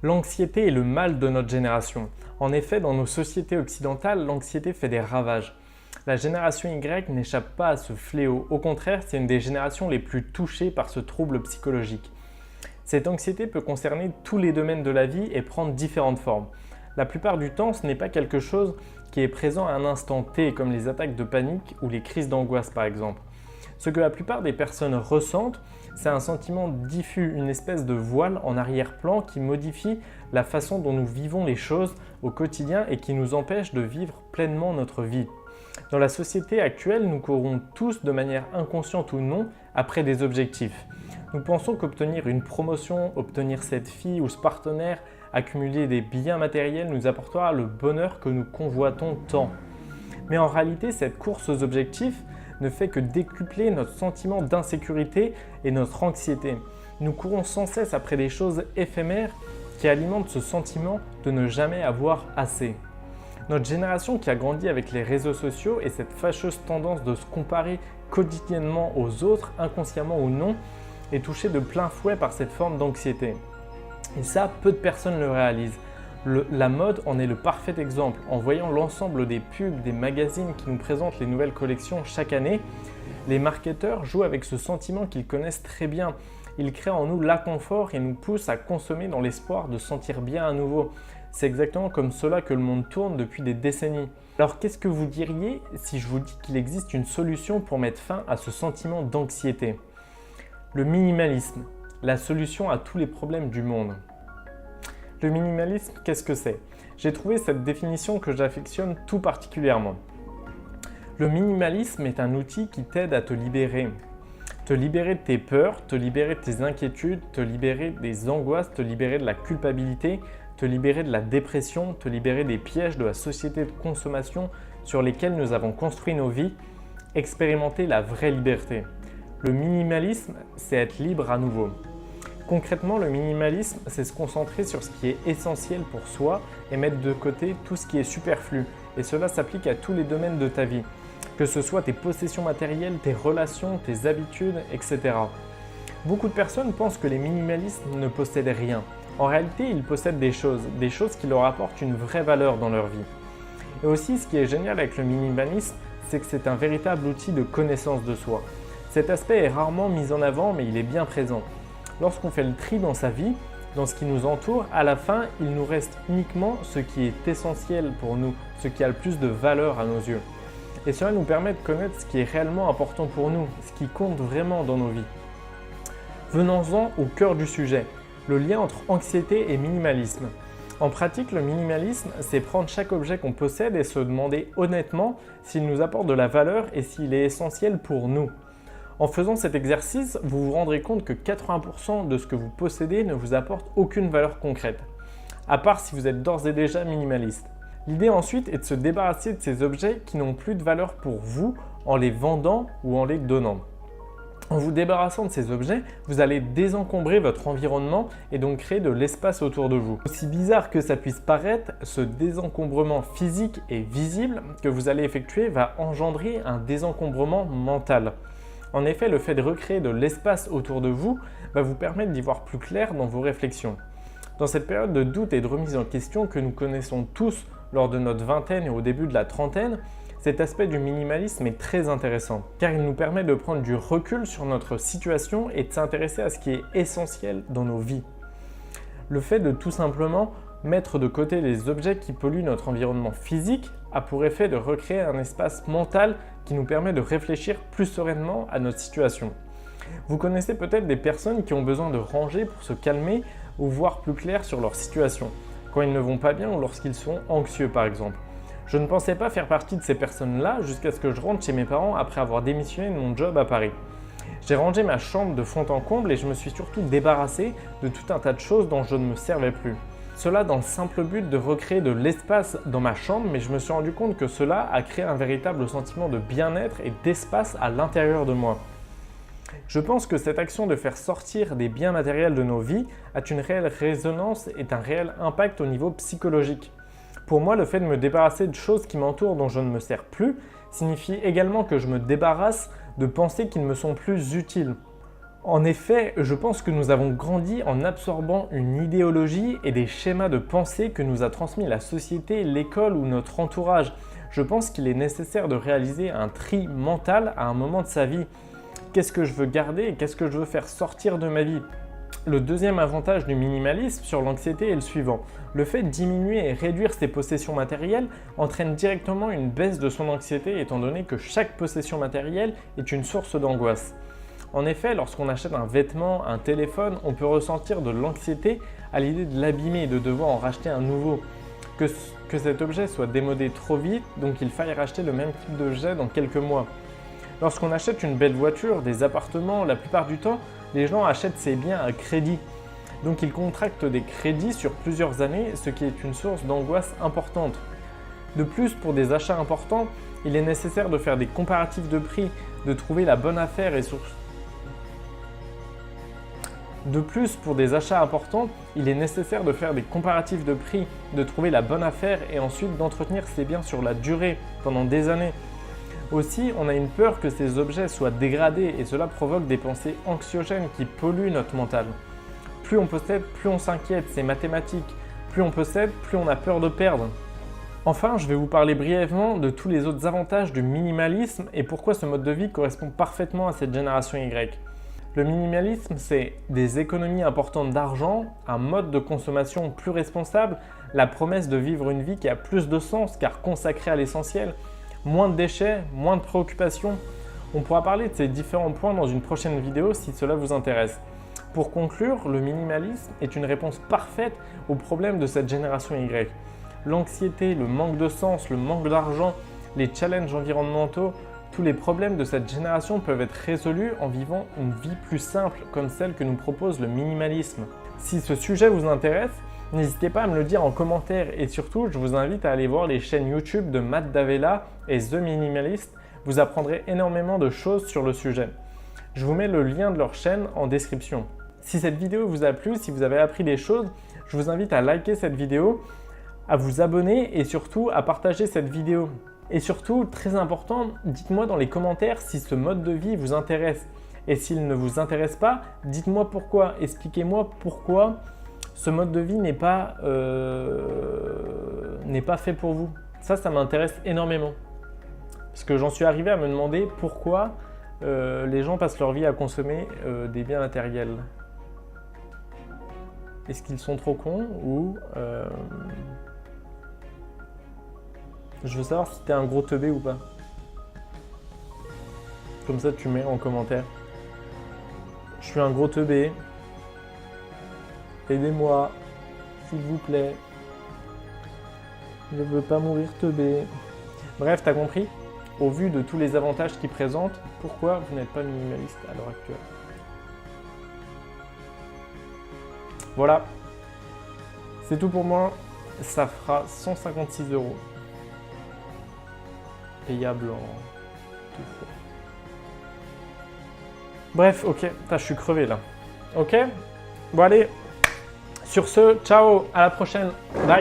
L'anxiété est le mal de notre génération. En effet, dans nos sociétés occidentales, l'anxiété fait des ravages. La génération Y n'échappe pas à ce fléau. Au contraire, c'est une des générations les plus touchées par ce trouble psychologique. Cette anxiété peut concerner tous les domaines de la vie et prendre différentes formes. La plupart du temps, ce n'est pas quelque chose qui est présent à un instant T, comme les attaques de panique ou les crises d'angoisse par exemple. Ce que la plupart des personnes ressentent, c'est un sentiment diffus, une espèce de voile en arrière-plan qui modifie la façon dont nous vivons les choses au quotidien et qui nous empêche de vivre pleinement notre vie. Dans la société actuelle, nous courons tous de manière inconsciente ou non après des objectifs. Nous pensons qu'obtenir une promotion, obtenir cette fille ou ce partenaire, accumuler des biens matériels nous apportera le bonheur que nous convoitons tant. Mais en réalité, cette course aux objectifs ne fait que décupler notre sentiment d'insécurité et notre anxiété. Nous courons sans cesse après des choses éphémères qui alimentent ce sentiment de ne jamais avoir assez. Notre génération qui a grandi avec les réseaux sociaux et cette fâcheuse tendance de se comparer quotidiennement aux autres, inconsciemment ou non, est touchée de plein fouet par cette forme d'anxiété. Et ça, peu de personnes le réalisent. La mode en est le parfait exemple. En voyant l'ensemble des pubs, des magazines qui nous présentent les nouvelles collections chaque année, les marketeurs jouent avec ce sentiment qu'ils connaissent très bien. Ils créent en nous l'inconfort et nous poussent à consommer dans l'espoir de sentir bien à nouveau. C'est exactement comme cela que le monde tourne depuis des décennies. Alors qu'est-ce que vous diriez si je vous dis qu'il existe une solution pour mettre fin à ce sentiment d'anxiété? Le minimalisme, la solution à tous les problèmes du monde. Le minimalisme, qu'est-ce que c'est? J'ai trouvé cette définition que j'affectionne tout particulièrement. Le minimalisme est un outil qui t'aide à te libérer. Te libérer de tes peurs, te libérer de tes inquiétudes, te libérer des angoisses, te libérer de la culpabilité, te libérer de la dépression, te libérer des pièges de la société de consommation sur lesquels nous avons construit nos vies, expérimenter la vraie liberté. Le minimalisme, c'est être libre à nouveau. Concrètement, le minimalisme, c'est se concentrer sur ce qui est essentiel pour soi et mettre de côté tout ce qui est superflu. Et cela s'applique à tous les domaines de ta vie, que ce soit tes possessions matérielles, tes relations, tes habitudes, etc. Beaucoup de personnes pensent que les minimalistes ne possèdent rien. En réalité, ils possèdent des choses qui leur apportent une vraie valeur dans leur vie. Et aussi, ce qui est génial avec le minimalisme, c'est que c'est un véritable outil de connaissance de soi. Cet aspect est rarement mis en avant, mais il est bien présent. Lorsqu'on fait le tri dans sa vie, dans ce qui nous entoure, à la fin, il nous reste uniquement ce qui est essentiel pour nous, ce qui a le plus de valeur à nos yeux. Et cela nous permet de connaître ce qui est réellement important pour nous, ce qui compte vraiment dans nos vies. Venons-en au cœur du sujet, le lien entre anxiété et minimalisme. En pratique, le minimalisme, c'est prendre chaque objet qu'on possède et se demander honnêtement s'il nous apporte de la valeur et s'il est essentiel pour nous. En faisant cet exercice, vous vous rendrez compte que 80% de ce que vous possédez ne vous apporte aucune valeur concrète, à part si vous êtes d'ores et déjà minimaliste. L'idée ensuite est de se débarrasser de ces objets qui n'ont plus de valeur pour vous en les vendant ou en les donnant. En vous débarrassant de ces objets, vous allez désencombrer votre environnement et donc créer de l'espace autour de vous. Aussi bizarre que ça puisse paraître, ce désencombrement physique et visible que vous allez effectuer va engendrer un désencombrement mental. En effet, le fait de recréer de l'espace autour de vous va vous permettre d'y voir plus clair dans vos réflexions. Dans cette période de doute et de remise en question que nous connaissons tous lors de notre vingtaine et au début de la trentaine, cet aspect du minimalisme est très intéressant car il nous permet de prendre du recul sur notre situation et de s'intéresser à ce qui est essentiel dans nos vies. Le fait de tout simplement mettre de côté les objets qui polluent notre environnement physique a pour effet de recréer un espace mental qui nous permet de réfléchir plus sereinement à notre situation. Vous connaissez peut-être des personnes qui ont besoin de ranger pour se calmer ou voir plus clair sur leur situation, quand ils ne vont pas bien ou lorsqu'ils sont anxieux par exemple. Je ne pensais pas faire partie de ces personnes-là jusqu'à ce que je rentre chez mes parents après avoir démissionné de mon job à Paris. J'ai rangé ma chambre de fond en comble et je me suis surtout débarrassé de tout un tas de choses dont je ne me servais plus. Cela dans le simple but de recréer de l'espace dans ma chambre, mais je me suis rendu compte que cela a créé un véritable sentiment de bien-être et d'espace à l'intérieur de moi. Je pense que cette action de faire sortir des biens matériels de nos vies a une réelle résonance et un réel impact au niveau psychologique. Pour moi, le fait de me débarrasser de choses qui m'entourent dont je ne me sers plus signifie également que je me débarrasse de pensées qui ne me sont plus utiles. En effet, je pense que nous avons grandi en absorbant une idéologie et des schémas de pensée que nous a transmis la société, l'école ou notre entourage. Je pense qu'il est nécessaire de réaliser un tri mental à un moment de sa vie. Qu'est-ce que je veux garder et qu'est-ce que je veux faire sortir de ma vie? Le deuxième avantage du minimalisme sur l'anxiété est le suivant. Le fait de diminuer et réduire ses possessions matérielles entraîne directement une baisse de son anxiété étant donné que chaque possession matérielle est une source d'angoisse. En effet, lorsqu'on achète un vêtement, un téléphone, on peut ressentir de l'anxiété à l'idée de l'abîmer et de devoir en racheter un nouveau. Que cet objet soit démodé trop vite, donc il faille racheter le même type d'objet dans quelques mois. Lorsqu'on achète une belle voiture, des appartements, la plupart du temps, les gens achètent ces biens à crédit. Donc ils contractent des crédits sur plusieurs années, ce qui est une source d'angoisse importante. De plus, pour des achats importants, il est nécessaire de faire des comparatifs de prix, de trouver la bonne affaire et surtout De plus, pour des achats importants, il est nécessaire de faire des comparatifs de prix, de trouver la bonne affaire et ensuite d'entretenir ces biens sur la durée, pendant des années. Aussi, on a une peur que ces objets soient dégradés et cela provoque des pensées anxiogènes qui polluent notre mental. Plus on possède, plus on s'inquiète, c'est mathématique. Plus on possède, plus on a peur de perdre. Enfin, je vais vous parler brièvement de tous les autres avantages du minimalisme et pourquoi ce mode de vie correspond parfaitement à cette génération Y. Le minimalisme, c'est des économies importantes d'argent, un mode de consommation plus responsable, la promesse de vivre une vie qui a plus de sens car consacrée à l'essentiel, moins de déchets, moins de préoccupations. On pourra parler de ces différents points dans une prochaine vidéo si cela vous intéresse. Pour conclure, le minimalisme est une réponse parfaite aux problèmes de cette génération Y. L'anxiété, le manque de sens, le manque d'argent, les challenges environnementaux, tous les problèmes de cette génération peuvent être résolus en vivant une vie plus simple comme celle que nous propose le minimalisme. Si ce sujet vous intéresse, n'hésitez pas à me le dire en commentaire et surtout, je vous invite à aller voir les chaînes YouTube de Matt Davella et The Minimalist. Vous apprendrez énormément de choses sur le sujet. Je vous mets le lien de leur chaîne en description. Si cette vidéo vous a plu, si vous avez appris des choses, je vous invite à liker cette vidéo, à vous abonner et surtout à partager cette vidéo. Et surtout, très important, dites-moi dans les commentaires si ce mode de vie vous intéresse. Et s'il ne vous intéresse pas, dites-moi pourquoi. Expliquez-moi pourquoi ce mode de vie n'est pas fait pour vous. Ça m'intéresse énormément. Parce que j'en suis arrivé à me demander pourquoi les gens passent leur vie à consommer des biens matériels. Est-ce qu'ils sont trop cons ou... Je veux savoir si t'es un gros teubé ou pas. Comme ça, tu mets en commentaire. Je suis un gros teubé. Aidez-moi, s'il vous plaît. Je veux pas mourir teubé. Bref, t'as compris? Au vu de tous les avantages qu'il présente, pourquoi vous n'êtes pas minimaliste à l'heure actuelle? Voilà. C'est tout pour moi. Ça fera 156 €. Payable en tout fois. Bref, ok, je suis crevé là. Ok? Bon allez, sur ce, ciao, à la prochaine, bye!